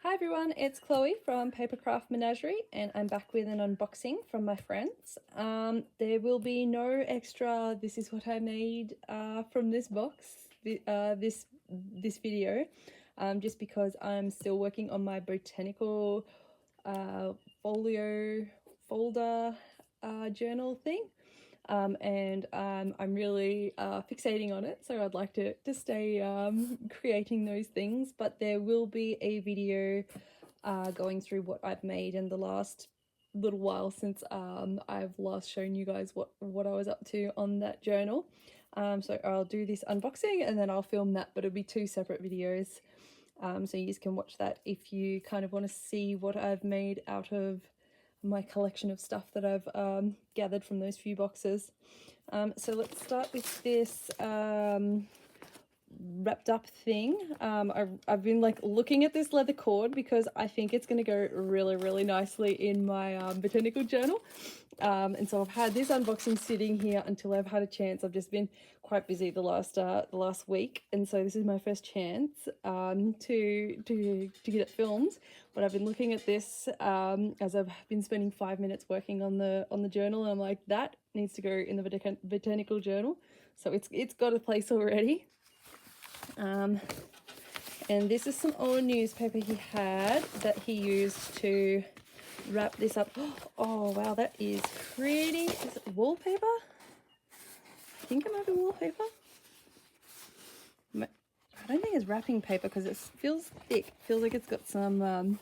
Hi everyone, it's Chloe from APapercraftMenagerie and I'm back with an unboxing from my friends. There will be no extra "this is what I made" from this box, this video, just because I'm still working on my botanical folder journal thing. And I'm really fixating on it, so I'd like to stay creating those things, but there will be a video going through what I've made in the last little while since I've last shown you guys what I was up to on that journal. So I'll do this unboxing and then I'll film that, but it'll be two separate videos, so you can watch that if you kind of want to see what I've made out of my collection of stuff that I've gathered from those few boxes. So let's start with this wrapped up thing. I've been like looking at this leather cord because I think it's going to go really nicely in my botanical journal. And so I've had this unboxing sitting here until I've had a chance. I've just been quite busy the last week, and so this is my first chance to get it filmed. But I've been looking at this as I've been spending 5 minutes working on the journal, and I'm like, that needs to go in the botanical journal. So it's got a place already. And this is some old newspaper he had that he used to wrap this up. Oh wow, that is pretty. Is it wallpaper? I think it might be wallpaper. I don't think it's wrapping paper because it feels thick. It feels like it's got some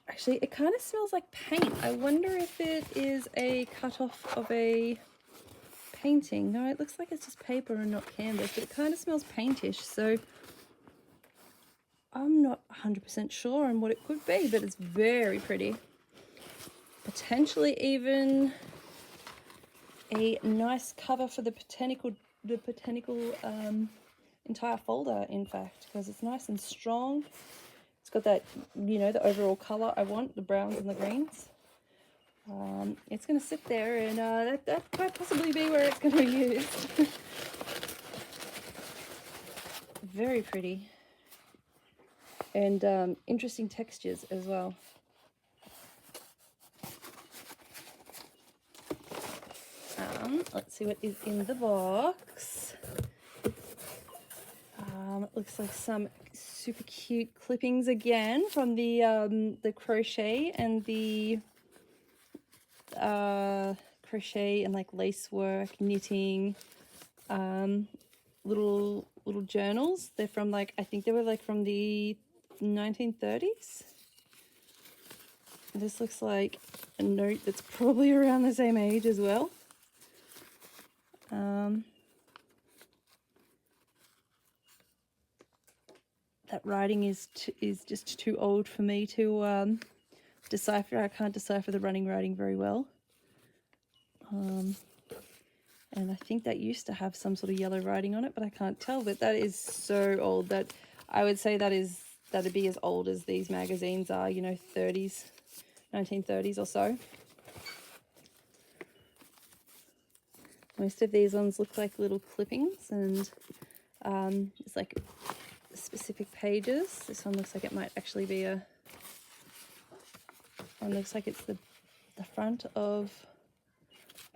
actually it kind of smells like paint. I wonder if it is a cut off of a painting. No, it looks like it's just paper and not canvas, but it kind of smells paintish, so I'm not 100% sure on what it could be, but it's very pretty. Potentially even a nice cover for the botanical entire folder, in fact, because it's nice and strong. It's got that, you know, the overall color I want, the browns and the greens. It's going to sit there, and that might possibly be where it's going to be used. Very pretty. And interesting textures as well. Let's see what is in the box. It looks like some super cute clippings again from the crochet and the crochet and like lace work, knitting, little journals. They're from, like, I think they were like from the 1930s. This looks like a note that's probably around the same age as well. That writing is just too old for me to decipher. I can't decipher the running writing very well. And I think that used to have some sort of yellow writing on it, but I can't tell. But that is so old that I would say that'd be as old as these magazines are, you know, 30s, 1930s or so. Most of these ones look like little clippings, and it's like specific pages. This one looks like it might actually be one looks like it's the front of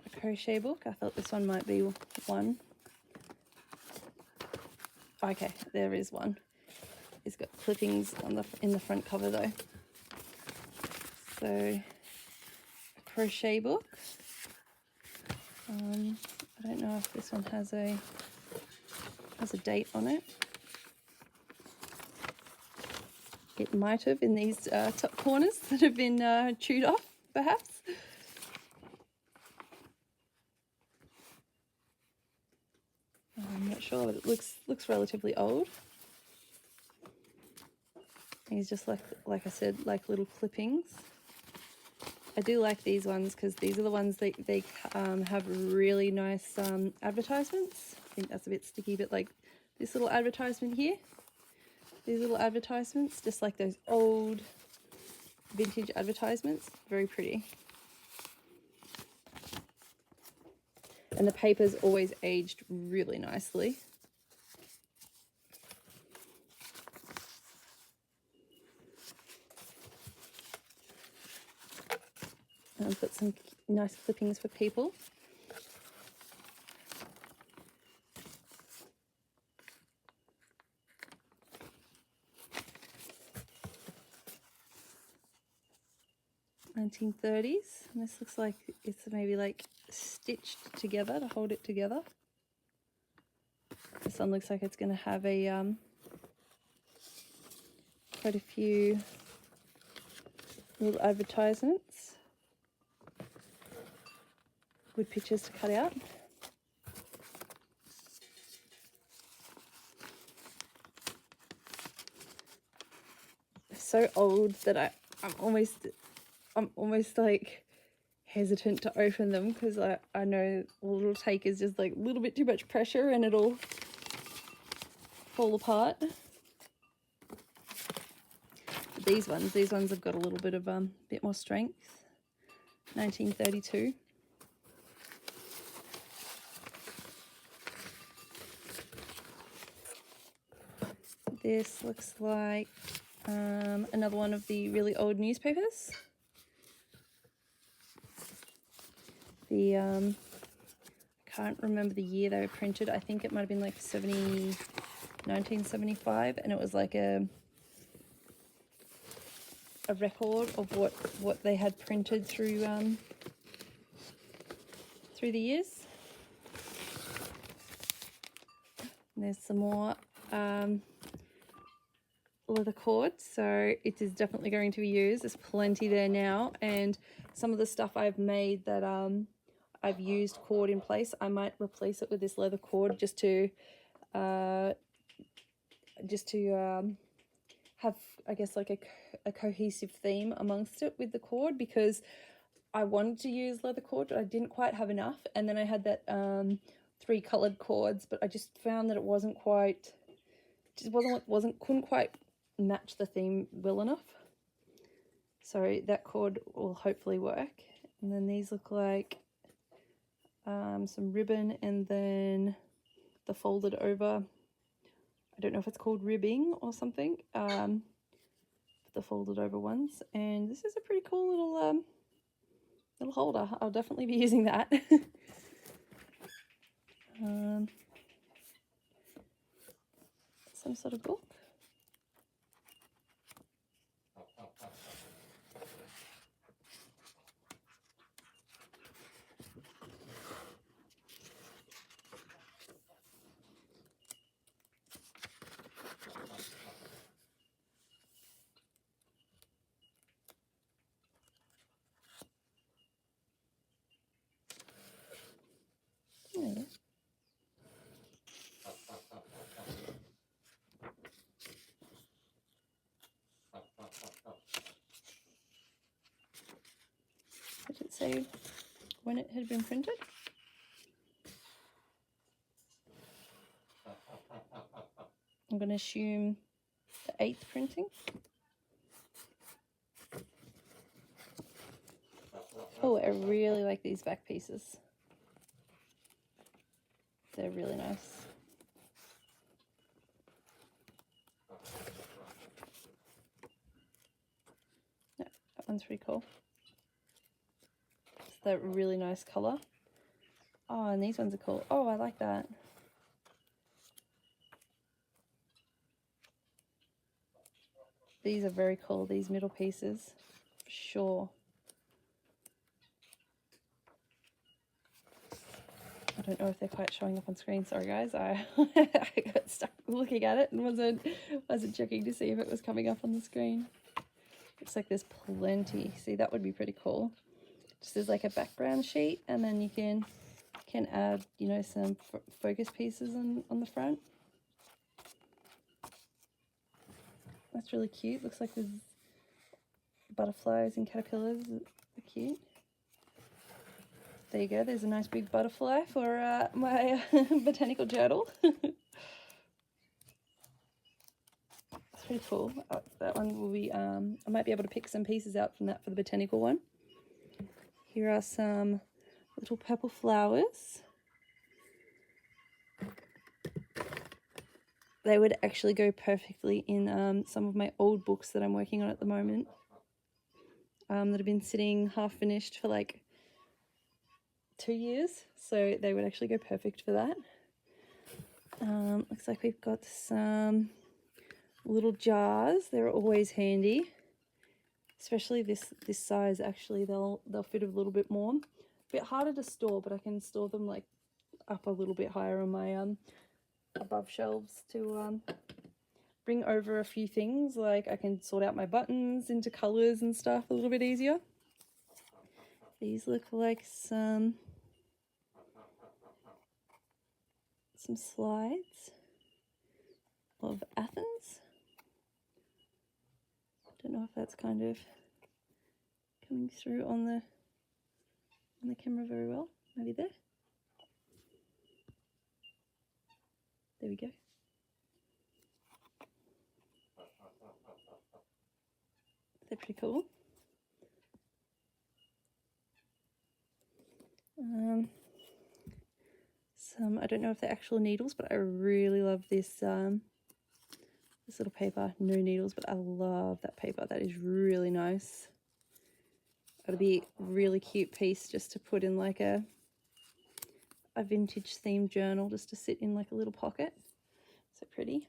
a crochet book. I thought this one might be one. Okay, there is one. It's got clippings in the front cover though. So, a crochet book. I don't know if this one has a date on it. It might have in these top corners that have been chewed off, perhaps. I'm not sure, but it looks relatively old. These just like I said, like little clippings. I do like these ones because these are the ones that they have really nice advertisements. I think that's a bit sticky, but like this little advertisement here, these little advertisements, just like those old vintage advertisements, very pretty. And the paper's always aged really nicely. and put some nice clippings for people. (1930s), and this looks like it's maybe like stitched together to hold it together. This one looks like it's going to have a quite a few little advertisements with pictures to cut out. It's so old that I'm almost like hesitant to open them, because I know all it'll take is just like a little bit too much pressure and it'll fall apart. But these ones have got a little bit of bit more strength. 1932. This looks like another one of the really old newspapers. I can't remember the year they were printed. I think it might have been like 1975, and it was like a record of what they had printed through the years. And there's some more leather cord, so it is definitely going to be used. There's plenty there now, and some of the stuff I've made that I've used cord in place, I might replace it with this leather cord just to have, I guess, like a cohesive theme amongst it with the cord, because I wanted to use leather cord, but I didn't quite have enough. And then I had that 3 colored cords, but I just found that it wasn't quite, couldn't quite match the theme well enough. So that cord will hopefully work. And then these look like some ribbon, and then the folded over, I don't know if it's called ribbing or something, the folded over ones. And this is a pretty cool little holder. I'll definitely be using that. Some sort of book. There you go. Did it say when it had been printed? I'm going to assume the 8th printing. Oh, I really like these back pieces. They're really nice. Yeah, that one's pretty cool. It's that really nice color. Oh, and these ones are cool. Oh, I like that. These are very cool, these middle pieces, for sure. I don't know if they're quite showing up on screen. Sorry guys, I got stuck looking at it and wasn't checking to see if it was coming up on the screen. Looks like there's plenty. See, that would be pretty cool. Just as like a background sheet, and then you can add, you know, some focus pieces on the front. That's really cute. Looks like there's butterflies and caterpillars. They're cute. There you go. There's a nice big butterfly for my botanical journal. It's pretty cool. That one will be, I might be able to pick some pieces out from that for the botanical one. Here are some little purple flowers. They would actually go perfectly in some of my old books that I'm working on at the moment. that have been sitting half finished for like 2 years, so they would actually go perfect for that. Looks like we've got some little jars. They're always handy, especially this size. Actually, they'll fit a little bit more. A bit harder to store, but I can store them like up a little bit higher on my above shelves to bring over a few things. Like I can sort out my buttons into colors and stuff a little bit easier. These look like some slides of Athens. Don't know if that's kind of coming through on the camera very well. Maybe there. There we go. They're pretty cool. Some, I don't know if they're actual needles, but I really love this this little paper. No needles, but I love that paper. That is really nice. It'll be a really cute piece just to put in like a vintage themed journal, just to sit in like a little pocket. So pretty.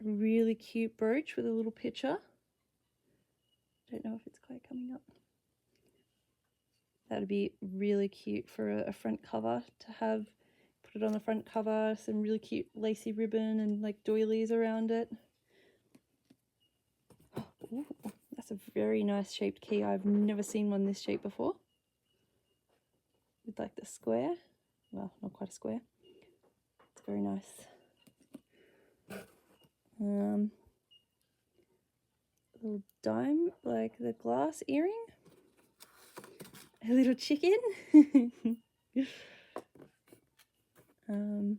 A really cute brooch with a little picture. Don't know if it's quite coming up. That'd be really cute for a front cover to have. Put it on the front cover, some really cute lacy ribbon and like doilies around it. Ooh, that's a very nice shaped key. I've never seen one this shape before. With like the square. Well, not quite a square. It's very nice. A little dime, like the glass earring. A little chicken. I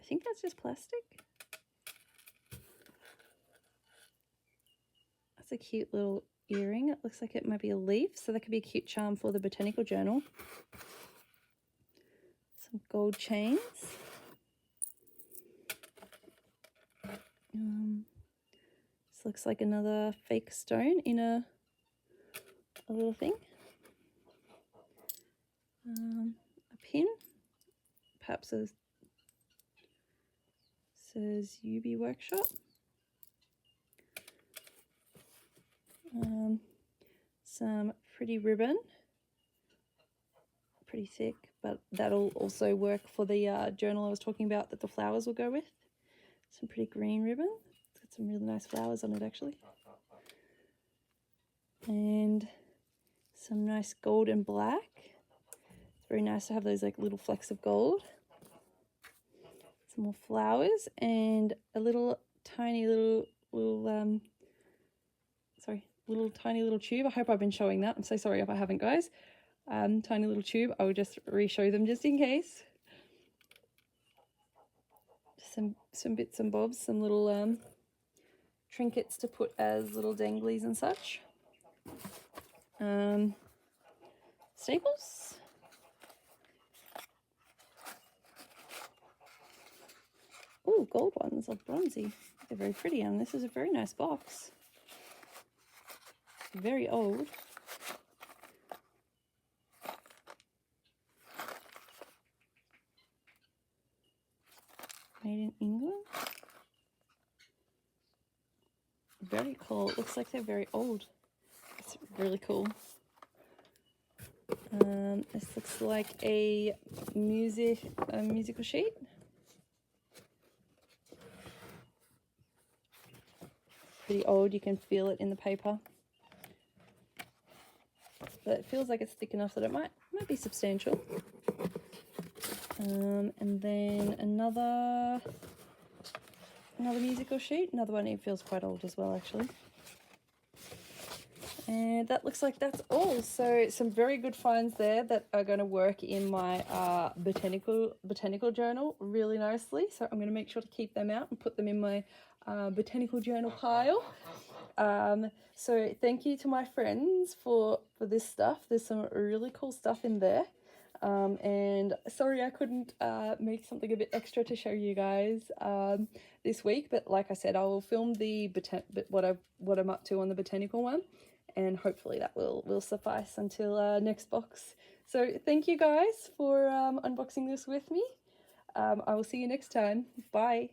think that's just plastic. That's a cute little earring. It looks like it might be a leaf, so that could be a cute charm for the botanical journal. Some gold chains. This looks like another fake stone in a little thing. A pin, perhaps a says UB Workshop. Some pretty ribbon, pretty thick, but that'll also work for the journal I was talking about that the flowers will go with. Some pretty green ribbon. It's got some really nice flowers on it actually. And some nice gold and black. It's very nice to have those like little flecks of gold. Some more flowers and a little tiny little tiny little tube. I hope I've been showing that. I'm so sorry if I haven't, guys. Tiny little tube. I will just re-show them just in case. Some bits and bobs, some little trinkets to put as little danglies and such. Staples. Oh, gold ones are bronzy. They're very pretty, and this is a very nice box. Very old. Made in England. Very cool. It looks like they're very old. It's really cool. This looks like a musical sheet. Pretty old. You can feel it in the paper. But it feels like it's thick enough that it might be substantial. And then another musical sheet. Another one. It feels quite old as well, actually. And that looks like that's all. So some very good finds there that are going to work in my botanical journal really nicely. So I'm going to make sure to keep them out and put them in my botanical journal pile. So thank you to my friends for this stuff. There's some really cool stuff in there. And sorry I couldn't make something a bit extra to show you guys this week, but like I said, I will film the what I'm up to on the botanical one, and hopefully that will suffice until next box. So thank you guys for unboxing this with me. I will see you next time. Bye.